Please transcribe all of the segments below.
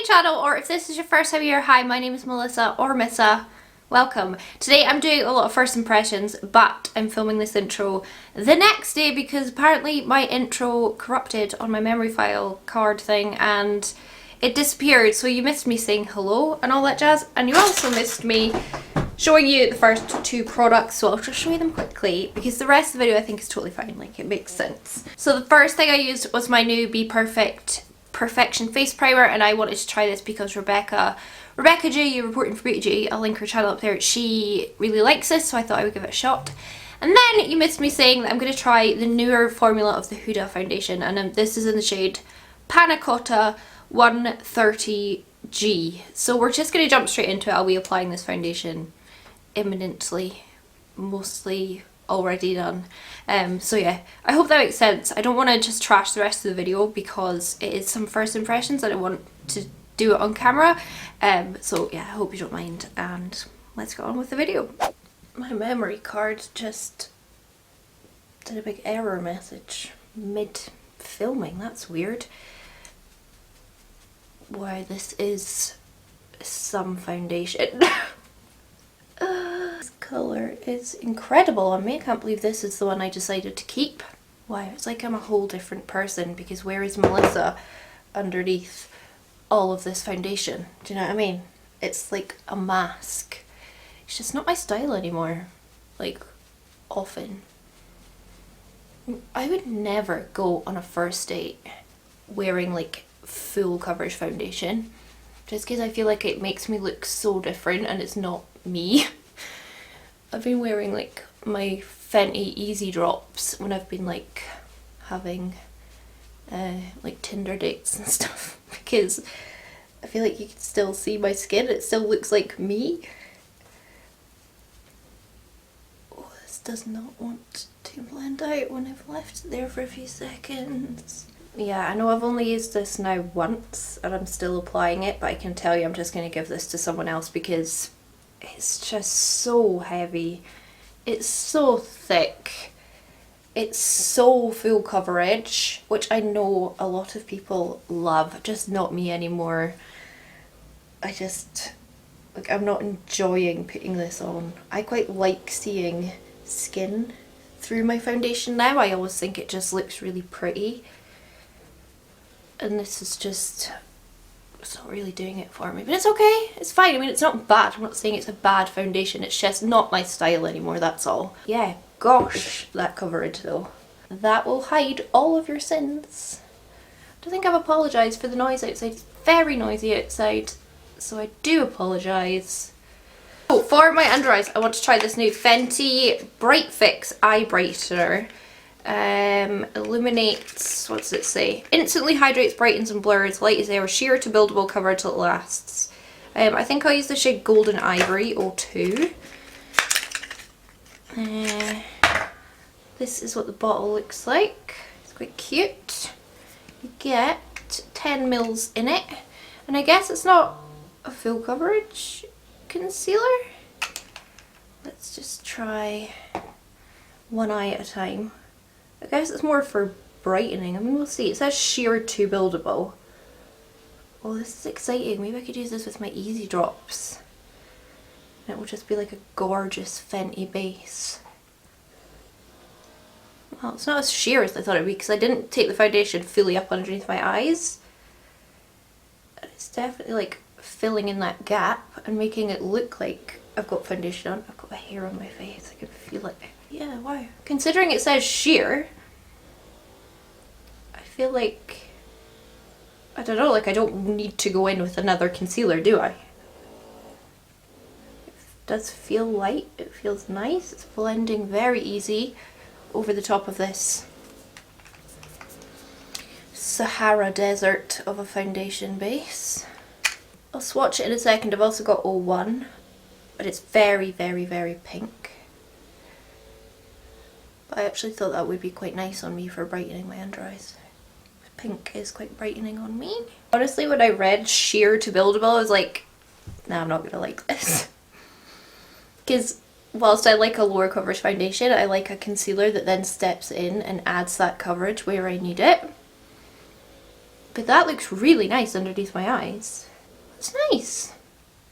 my channel, or if this is your first time here, hi, my name is Melissa, or Missa. Welcome. Today I'm doing a lot of first impressions, but I'm filming this intro the next day because apparently my intro corrupted on my memory file card thing and it disappeared. So you missed me saying hello and all that jazz, and you also missed me showing you the first two products, so I'll just show you them quickly because the rest of the video I think is totally fine, like it makes sense. So the first thing I used was my new BPERFECT Perfection face primer, and I wanted to try this because Rebecca G, reporting for Beauty G, I'll link her channel up there, she really likes this, so I thought I would give it a shot. And then you missed me saying that I'm going to try the newer formula of the HUDA foundation, and this is in the shade Panna Cotta 130G. So we're just going to jump straight into it. I'll be applying this foundation imminently, mostly already done. So yeah, I hope that makes sense. I don't want to just trash the rest of the video because it is some first impressions and I want to do it on camera. So yeah, I hope you don't mind, and let's get on with the video. My memory card just did a big error message mid filming. That's weird. Wow, this is some foundation. This colour is incredible on me. I can't believe this is the one I decided to keep. Wow, it's like I'm a whole different person because where is Melissa underneath all of this foundation? Do you know what I mean? It's like a mask. It's just not my style anymore. Like, often. I would never go on a first date wearing like full coverage foundation just because I feel like it makes me look so different and it's not me. I've been wearing like my FENTY Easy Drops when I've been like having like Tinder dates and stuff because I feel like you can still see my skin, it still looks like me. Oh, this does not want to blend out when I've left it there for a few seconds. Yeah, I know I've only used this now once and I'm still applying it, but I can tell you I'm just going to give this to someone else because it's just so heavy. It's so thick. It's so full coverage, which I know a lot of people love, just not me anymore. I just, like, I'm not enjoying putting this on. I quite like seeing skin through my foundation now. I always think it just looks really pretty. And this is just, it's not really doing it for me, but it's okay, it's fine. I mean, it's not bad. I'm not saying it's a bad foundation, it's just not my style anymore, that's all. Yeah, gosh, that coverage though. That will hide all of your sins. I don't think I've apologised for the noise outside. It's very noisy outside, so I do apologise. Oh, for my under eyes, I want to try this new Fenty Bright Fix Eye Brightener. Illuminates, what does it say? Instantly hydrates, brightens and blurs, light as air, sheer to buildable cover till it lasts. I think I'll use the shade Golden Ivory 02. This is what the bottle looks like. It's quite cute. You get 10 mils in it, and I guess it's not a full coverage concealer. Let's just try one eye at a time. I guess it's more for brightening. I mean, we'll see. It says sheer to buildable. Oh, this is exciting. Maybe I could use this with my Easy Drops. And it will just be like a gorgeous Fenty base. Well, it's not as sheer as I thought it would be because I didn't take the foundation fully up underneath my eyes. It's definitely like filling in that gap and making it look like I've got foundation on. I've got a hair on my face. I can feel it. Yeah, wow. Considering it says sheer, I feel like, I don't know, like I don't need to go in with another concealer, do I? It does feel light, it feels nice, it's blending very easy over the top of this Sahara Desert of a foundation base. I'll swatch it in a second. I've also got 01, but it's very, very, very pink. I actually thought that would be quite nice on me for brightening my under eyes. Pink is quite brightening on me. Honestly, when I read sheer to buildable, I was like, nah, I'm not gonna like this. Because whilst I like a lower coverage foundation, I like a concealer that then steps in and adds that coverage where I need it. But that looks really nice underneath my eyes. It's nice.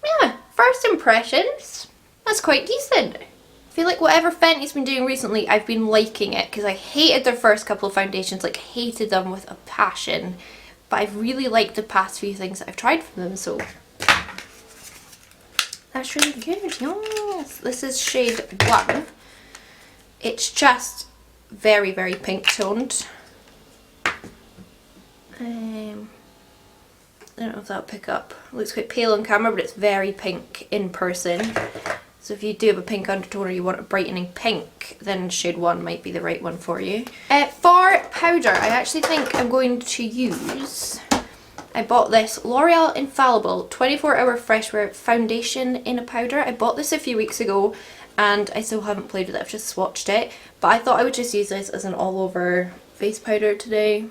Yeah, first impressions, that's quite decent. I feel like whatever Fenty's been doing recently, I've been liking it, because I hated their first couple of foundations, like hated them with a passion. But I've really liked the past few things that I've tried from them, so that's really good. Yes, this is shade 1. It's just very, very pink toned. I don't know if that'll pick up. It looks quite pale on camera, but it's very pink in person. So if you do have a pink undertone or you want a brightening pink, then shade 1 might be the right one for you. For powder, I actually think I'm going to use, I bought this L'Oreal Infallible 24-Hour Fresh Wear Foundation in a powder. I bought this a few weeks ago and I still haven't played with it, I've just swatched it. But I thought I would just use this as an all-over face powder today.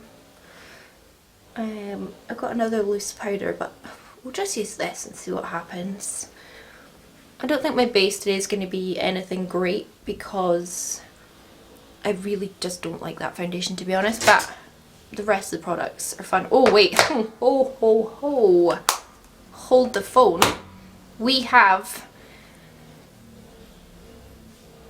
I've got another loose powder, but we'll just use this and see what happens. I don't think my base today is going to be anything great because I really just don't like that foundation, to be honest, but the rest of the products are fun. Oh wait, oh ho ho, hold the phone. We have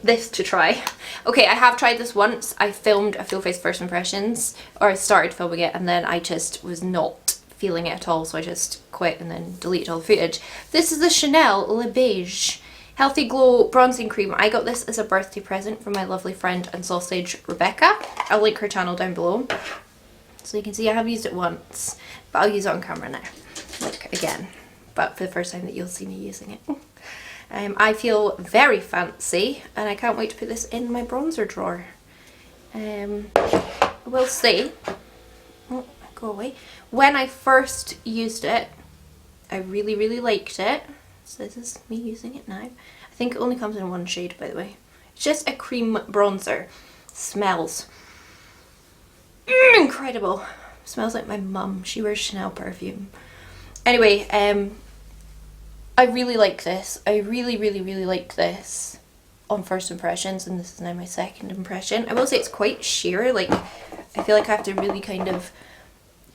this to try. Okay, I have tried this once. I filmed a full face first impressions, or I started filming it and then I just was not feeling it at all, so I just quit and then deleted all the footage. This is the Chanel Le Beige Healthy Glow Bronzing Cream. I got this as a birthday present from my lovely friend and sausage Rebecca. I'll link her channel down below. So you can see I have used it once, but I'll use it on camera now, like again, but for the first time that you'll see me using it. I feel very fancy and I can't wait to put this in my bronzer drawer. I will say, oh, go away, when I first used it, I really, really liked it. So this is me using it now. I think it only comes in one shade, by the way. It's just a cream bronzer. Smells incredible. Smells like my mum. She wears Chanel perfume. Anyway, I really like this. I really, really, really like this on first impressions, and this is now my second impression. I will say it's quite sheer. Like, I feel like I have to really kind of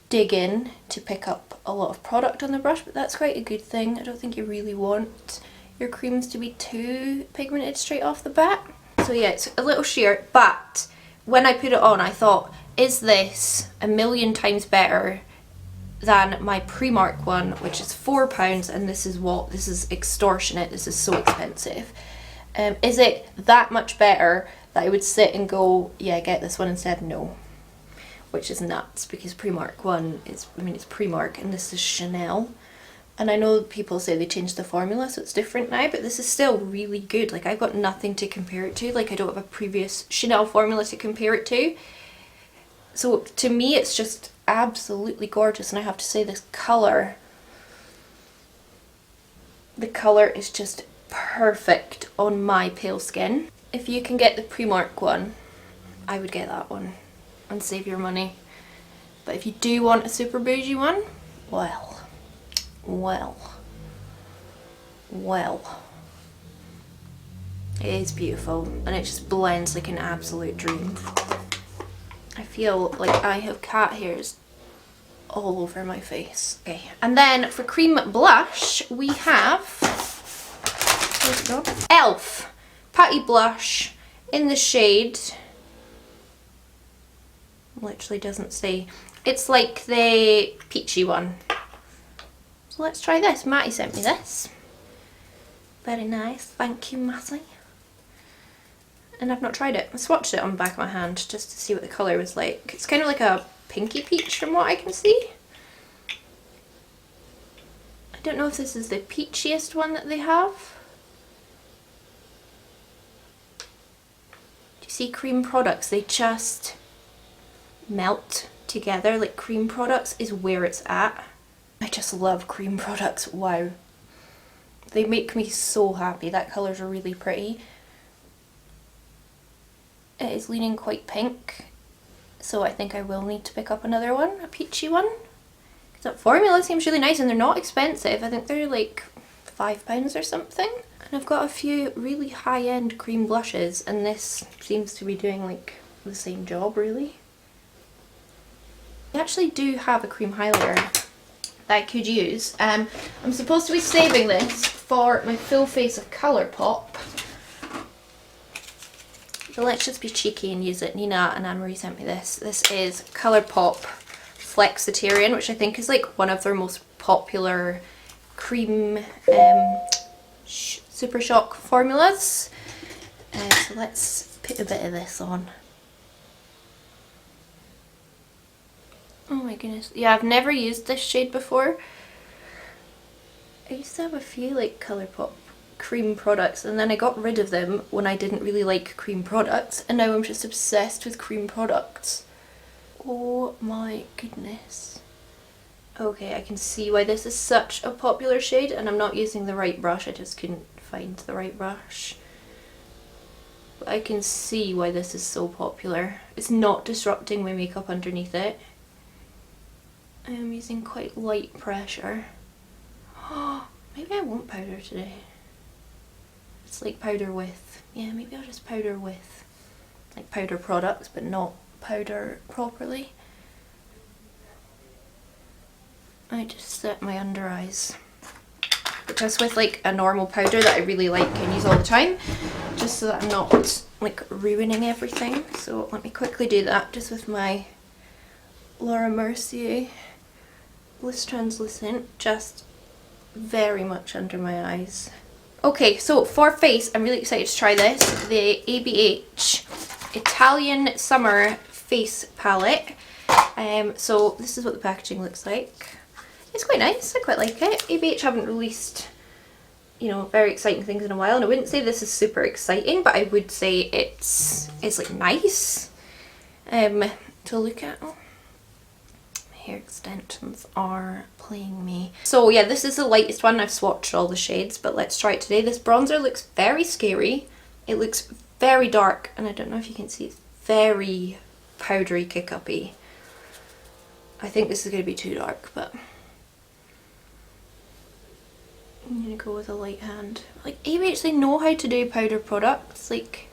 dig in to pick up a lot of product on the brush, but that's quite a good thing. I don't think you really want your creams to be too pigmented straight off the bat. So yeah, it's a little sheer, but when I put it on, I thought, is this a million times better than my Primark one, which is £4, and this is extortionate, this is so expensive. Is it that much better that I would sit and go, yeah, get this one instead? No. Which is nuts, because Primark one is, I mean, it's Primark and this is Chanel. And I know people say they changed the formula so it's different now, but this is still really good. Like, I've got nothing to compare it to. Like, I don't have a previous Chanel formula to compare it to. So to me it's just absolutely gorgeous, and I have to say this colour, the colour is just perfect on my pale skin. If you can get the Primark one, I would get that one and save your money. But if you do want a super bougie one, well, it is beautiful and it just blends like an absolute dream. I feel like I have cat hairs all over my face. Okay, and then for cream blush we have, where's it gone? e.l.f. Patty Blush in the shade, literally doesn't say, it's like the peachy one. So let's try this. Matty sent me this. Very nice, thank you Matty. And I've not tried it. I swatched it on the back of my hand just to see what the colour was like. It's kind of like a pinky peach from what I can see. I don't know if this is the peachiest one that they have. Do you see cream products? They just melt together. Like, cream products is where it's at. I just love cream products. Wow. They make me so happy. That colour's really pretty. It is leaning quite pink, so I think I will need to pick up another one, a peachy one. Because that formula seems really nice and they're not expensive. I think they're like £5 or something. And I've got a few really high-end cream blushes and this seems to be doing like the same job really. I actually do have a cream highlighter that I could use. I'm supposed to be saving this for my full face of ColourPop. But let's just be cheeky and use it. Nina and Anne-Marie sent me this. This is ColourPop Flexitarian, which I think is like one of their most popular cream Super Shock formulas. So let's put a bit of this on. Oh my goodness. Yeah, I've never used this shade before. I used to have a few like ColourPop cream products and then I got rid of them when I didn't really like cream products, and now I'm just obsessed with cream products. Oh my goodness. Okay, I can see why this is such a popular shade, and I'm not using the right brush, I just couldn't find the right brush. But I can see why this is so popular. It's not disrupting my makeup underneath it. I am using quite light pressure. Oh, maybe I won't powder today. It's like powder with. Yeah, maybe I'll just powder with. Like powder products, but not powder properly. I just set my under eyes. Just with like a normal powder that I really like and use all the time. Just so that I'm not like ruining everything. So let me quickly do that just with my Laura Mercier Bliss Translucent, just very much under my eyes. Okay, so for face, I'm really excited to try this. The ABH Italian Summer Face Palette. So this is what the packaging looks like. It's quite nice, I quite like it. ABH haven't released, you know, very exciting things in a while, and I wouldn't say this is super exciting, but I would say it's like nice to look at. Oh, my hair extensions are playing me. So yeah, this is the lightest one. I've swatched all the shades, but let's try it today. This bronzer looks very scary. It looks very dark, and I don't know if you can see, it's very powdery, kick-uppy. I think this is going to be too dark, but I'm going to go with a light hand. Like, ABH, they know how to do powder products. Like,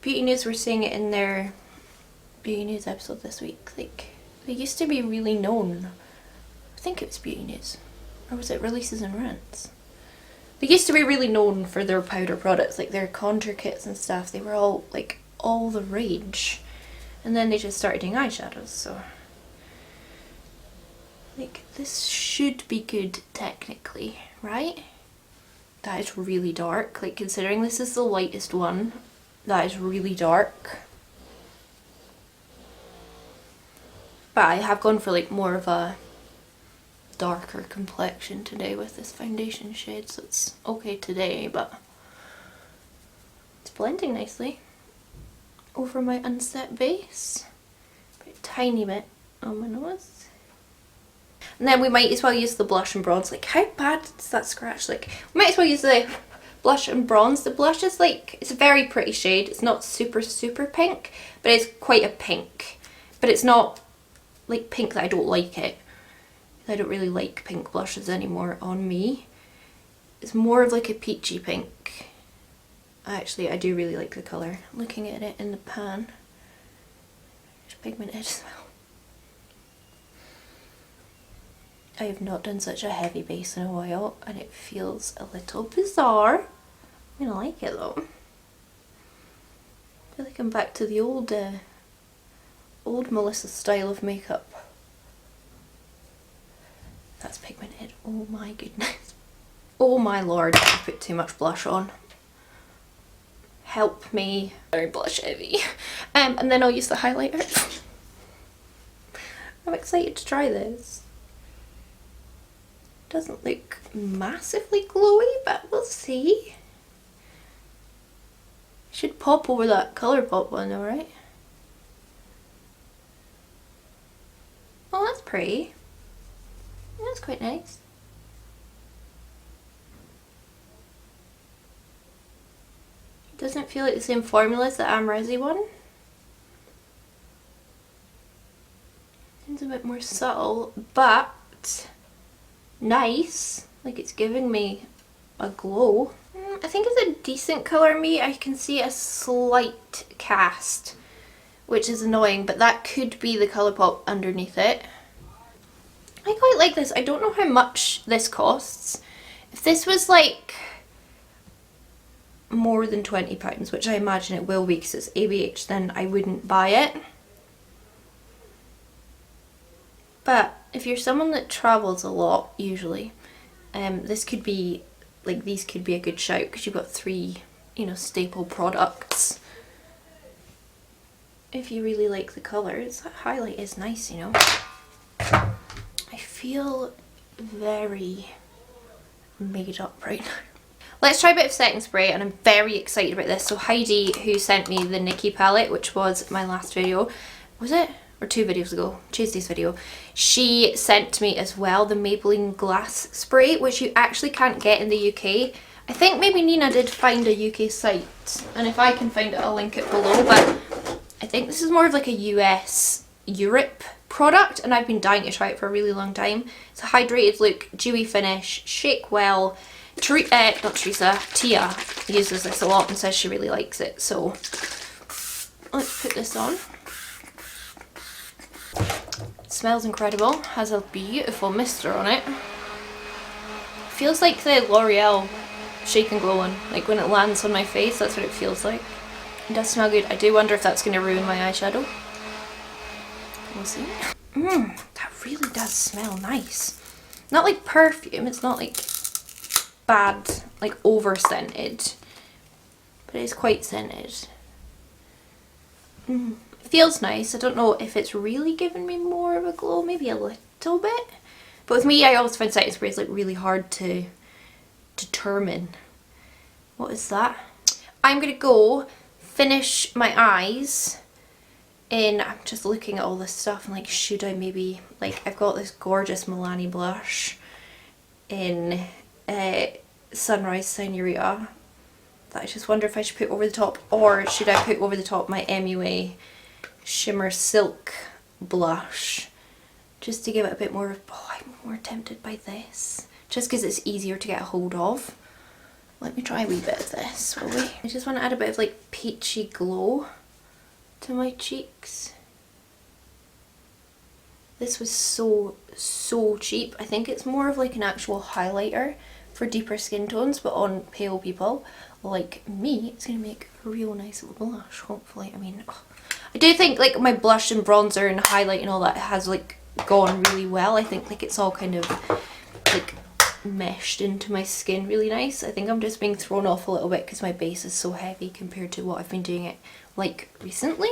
Beauty News were saying it in their Beauty News episode this week. Like, they used to be really known. I think it was Beauty News. Or was it Releases and Rants? They used to be really known for their powder products, like their contour kits and stuff. They were all, like, all the rage. And then they just started doing eyeshadows, so... Like, this should be good technically, right? That is really dark. Like, considering this is the lightest one, that is really dark. But I have gone for like more of a darker complexion today with this foundation shade, so it's okay today, but it's blending nicely over my unset base. Put a tiny bit on my nose. And then we might as well use the blush and bronze. Like, how bad is that scratch? Like, we might as well use the blush and bronze. The blush is like, it's a very pretty shade. It's not super, super pink, but it's quite a pink. But it's not like pink that I don't like it. I don't really like pink blushes anymore on me. It's more of like a peachy pink. Actually, I do really like the colour. Looking at it in the pan. There's pigmented as well. I have not done such a heavy base in a while, and it feels a little bizarre. I'm gonna like it though. I feel like I'm back to the old Melissa style of makeup. That's pigmented. Oh my goodness. Oh my lord, I put too much blush on. Help me. Very blush heavy. And then I'll use the highlighter. I'm excited to try this. Doesn't look massively glowy, but we'll see. Should pop over that ColourPop one though, right? Oh, that's pretty. That's quite nice. Doesn't feel like the same formula as the Amrezi one. Seems a bit more subtle, but nice. Like, it's giving me a glow. I think it's a decent colour on me. I can see a slight cast, which is annoying, but that could be the ColourPop underneath it. I quite like this. I don't know how much this costs. If this was like more than £20, which I imagine it will be because it's ABH, then I wouldn't buy it. But if you're someone that travels a lot, usually, this could be, like, these could be a good shout because you've got 3, you know, staple products. If you really like the colours, that highlight is nice, you know. I feel very made up right now. Let's try a bit of setting spray, and I'm very excited about this. So Heidi, who sent me the Nikki palette, which was my last video, was it? Or 2 videos ago, Tuesday's video, she sent me as well the Maybelline glass spray, which you actually can't get in the UK. I think maybe Nina did find a UK site, and if I can find it I'll link it below, but I think this is more of like a US, Europe product, and I've been dying to try it for a really long time. It's a hydrated look, dewy finish, shake well. Not Teresa, Tia uses this a lot and says she really likes it, so let's put this on. It smells incredible, has a beautiful mister on it. Feels like the L'Oreal Shake and Glow one, like when it lands on my face, that's what it feels like. It does smell good. I do wonder if that's going to ruin my eyeshadow. We'll see. That really does smell nice. Not like perfume, it's not like bad, like over scented, but it's quite scented. It feels nice. I don't know if it's really giving me more of a glow, maybe a little bit, but with me I always find setting sprays like really hard to determine. What is that? I'm gonna go finish my eyes in, I'm just looking at all this stuff and like, should I maybe, like, I've got this gorgeous Milani blush in Sunrise Senorita that I just wonder if I should put over the top, or should I put over the top my MUA Shimmer Silk blush just to give it a bit more of, oh, I'm more tempted by this just because it's easier to get a hold of. Let me try a wee bit of this, will we? I just want to add a bit of like peachy glow to my cheeks. This was so cheap. I think it's more of like an actual highlighter for deeper skin tones, but on pale people like me, it's going to make a real nice little blush, hopefully. I mean, I do think like my blush and bronzer and highlight and all that has like gone really well. I think like it's all kind of like meshed into my skin really nice. I think I'm just being thrown off a little bit because my base is so heavy compared to what I've been doing it like recently.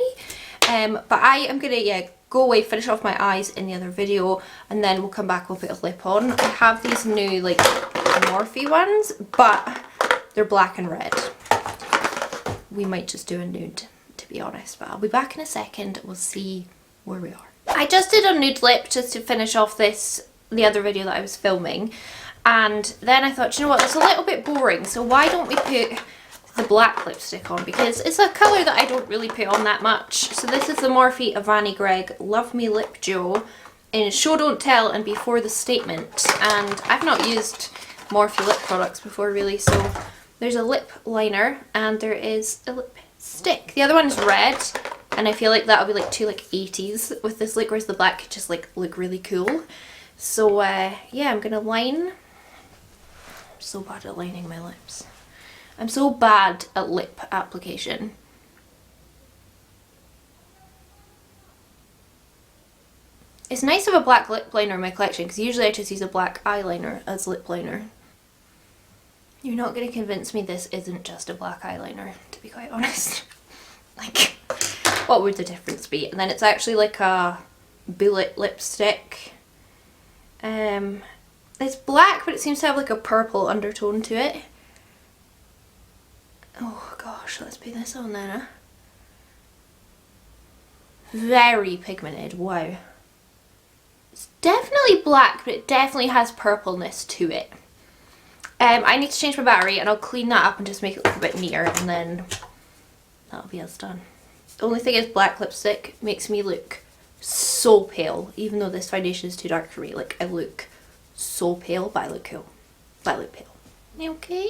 But I am gonna go away, finish off my eyes in the other video, and then we'll come back, we'll put a lip on. I have these new like Morphe ones, but they're black and red. We might just do a nude, to be honest, but I'll be back in a second. We'll see where we are. I just did a nude lip just to finish off the other video that I was filming, and then I thought, you know what, that's a little bit boring, so why don't we put the black lipstick on, because it's a colour that I don't really put on that much. So this is the Morphe AVANI GREGG Love Me Lip Duo in Show Don't Tell and Before the Statement, and I've not used Morphe lip products before really, so there's a lip liner and there is a lipstick. The other one is red, and I feel like that'll be like too like 80s with this look, whereas the black could just like look really cool. So yeah, I'm gonna line. I'm so bad at lining my lips. I'm so bad at lip application. It's nice to have a black lip liner in my collection because usually I just use a black eyeliner as lip liner. You're not going to convince me this isn't just a black eyeliner, to be quite honest. Like, what would the difference be? And then it's actually like a bullet lipstick. It's black, but it seems to have like a purple undertone to it. Oh gosh, let's put this on then. Very pigmented, wow. It's definitely black, but it definitely has purpleness to it. I need to change my battery and I'll clean that up and just make it look a bit neater, and then that'll be us done. The only thing is black lipstick makes me look so pale, even though this foundation is too dark for me. Like, I look so pale, but I look cool. But I look pale. You okay?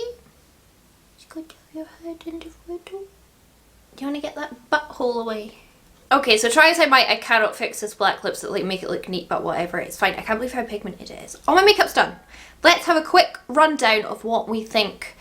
Just go to your head in the photo. Do you want to get that butthole away? Okay, so try as I might, I cannot fix this black lips that like make it look neat, but whatever, it's fine. I can't believe how pigmented it is. All my makeup's done. Let's have a quick rundown of what we think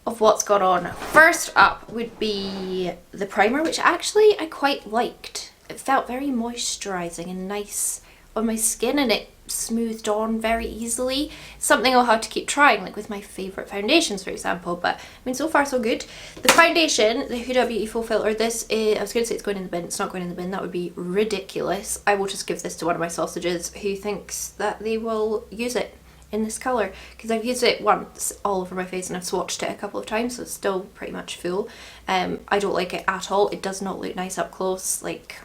of what's gone on. First up would be the primer, which actually I quite liked. It felt very moisturising and nice on my skin, and it smoothed on very easily. Something I'll have to keep trying, like with my favourite foundations, for example, but I mean, so far so good. The foundation, the Huda Beautiful Filter, this is, I was going to say it's going in the bin, it's not going in the bin, that would be ridiculous. I will just give this to one of my sausages who thinks that they will use it in this colour, because I've used it once all over my face and I've swatched it a couple of times, so it's still pretty much full. I don't like it at all. It does not look nice up close. Like,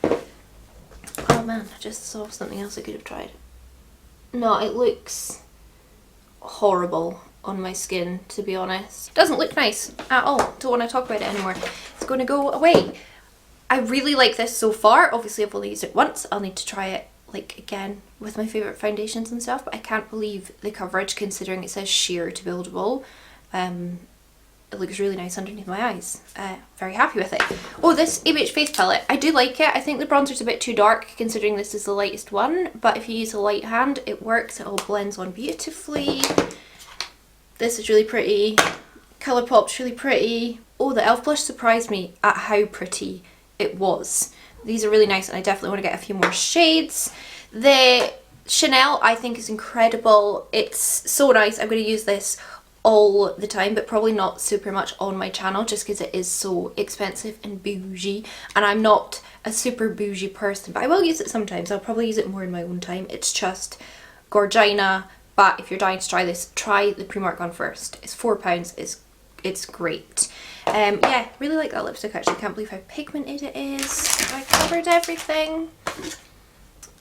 oh man, I just saw something else I could have tried. No, it looks horrible on my skin, to be honest. It doesn't look nice at all. Don't want to talk about it anymore. It's going to go away. I really like this so far. Obviously I've only used it once. I'll need to try it like again with my favourite foundations and stuff, but I can't believe the coverage considering it says sheer to buildable. It looks really nice underneath my eyes. Very happy with it. Oh, this ABH face palette, I do like it. I think the bronzer's a bit too dark considering this is the lightest one, but if you use a light hand it works. It all blends on beautifully. This is really pretty. ColourPop's really pretty. Oh, the e.l.f. blush surprised me at how pretty it was. These are really nice and I definitely want to get a few more shades. The Chanel I think is incredible. It's so nice. I'm going to use this all the time, but probably not super much on my channel just because it is so expensive and bougie, and I'm not a super bougie person, but I will use it sometimes. I'll probably use it more in my own time. It's just Gorgina, but if you're dying to try this, try the Primark one first. It's £4. It's great. Yeah, really like that lipstick actually. Can't believe how pigmented it is. I covered everything.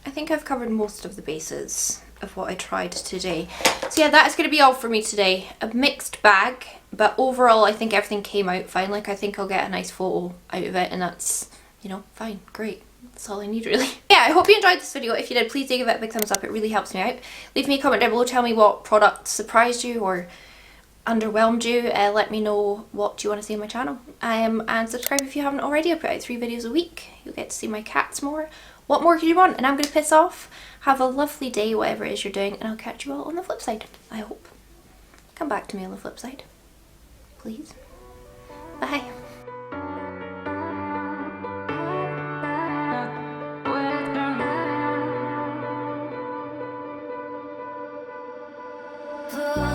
I think I've covered most of the bases of what I tried today. So yeah, that is going to be all for me today. A mixed bag, but overall I think everything came out fine. Like, I think I'll get a nice photo out of it and that's, you know, fine, great. That's all I need really. Yeah, I hope you enjoyed this video. If you did, please do give it a big thumbs up. It really helps me out. Leave me a comment down below. Tell me what product surprised you or underwhelmed you. Let me know what you want to see on my channel. And subscribe if you haven't already. I put out 3 videos a week. You'll get to see my cats more. What more could you want? And I'm going to piss off. Have a lovely day, whatever it is you're doing, and I'll catch you all on the flip side, I hope. Come back to me on the flip side, please. Bye. For